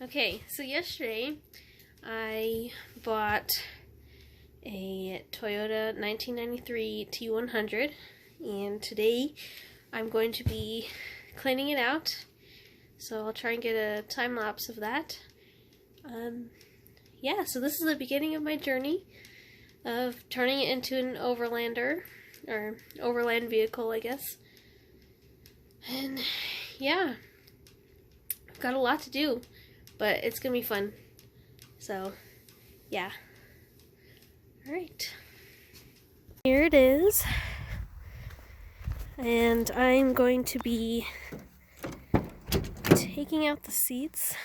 Okay, so yesterday I bought a Toyota 1993 T100, and today I'm going to be cleaning it out. So I'll try and get a time lapse of that. Yeah, so this is the beginning of my journey of turning it into an overlander, or overland vehicle, I guess. And yeah, I've got a lot to do, but it's gonna be fun. So yeah. Alright. Here it is. And I'm going to be taking out the seats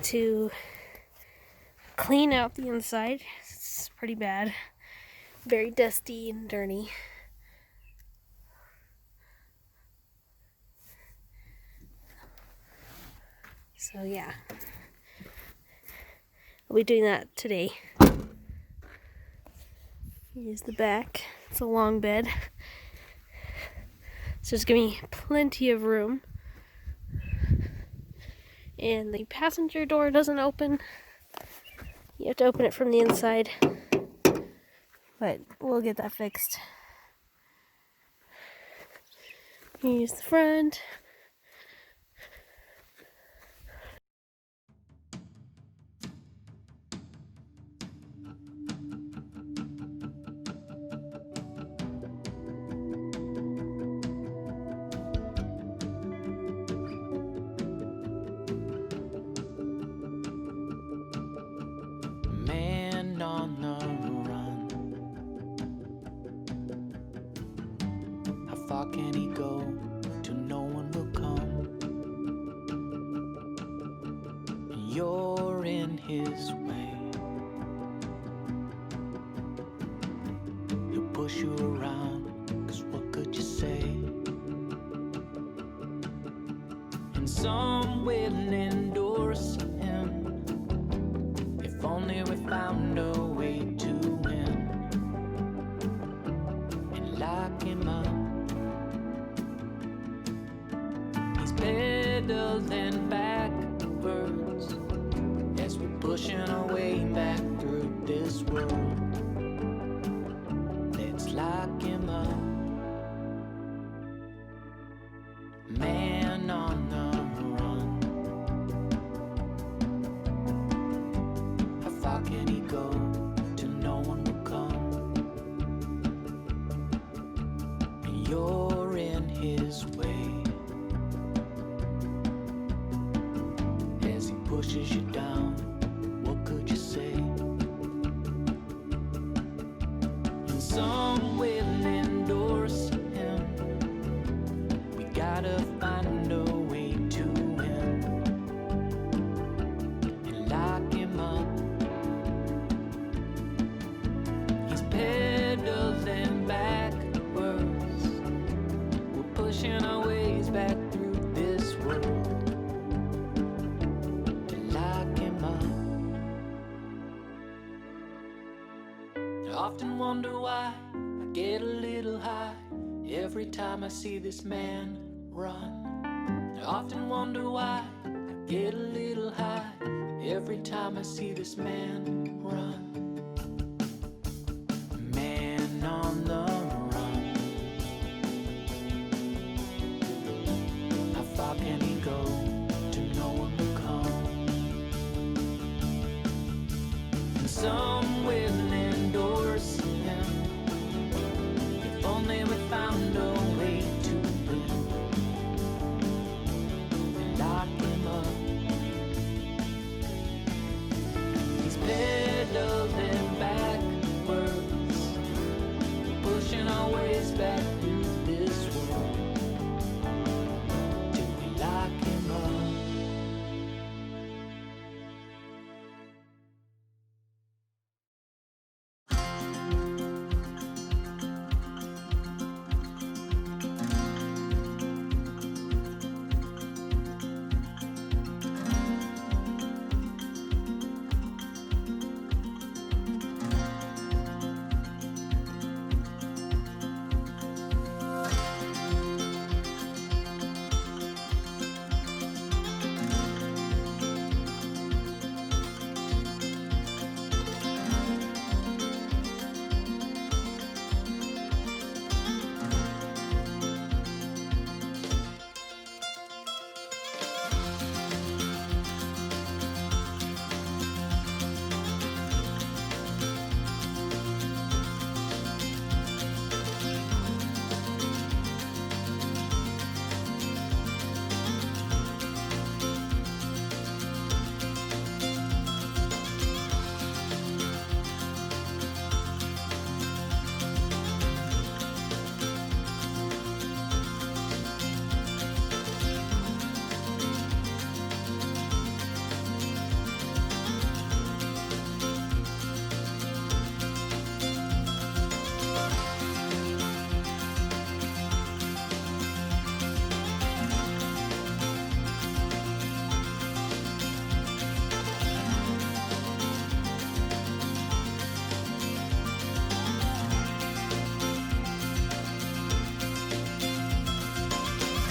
to clean out the inside. It's pretty bad. Very dusty and dirty. So yeah, I'll be doing that today. Here's the back. It's a long bed, so there's gonna be plenty of room. And the passenger door doesn't open. You have to open it from the inside, but we'll get that fixed. Here's the front. Man on the run, how far can he go till no one will come? And you're in his way. He'll push you around, 'cause what could you say? And some will endorse him. If only we found a way to win and lock him up. He's pedaling backwards as we're pushing our way back through this world. Let's lock him up. Man on the run, how far can he go till no one will come? And you're in his way as he pushes you down. What could you say? And some will endorse him. We gotta find a way to win and lock him up. He's pedaling backwards. We're pushing our ways back through this world and lock him up. I often wonder why I get a little high every time I see this man run. I often wonder why I get a little high every time I see this man run. Man on the run, how far can he go till no one will come? And some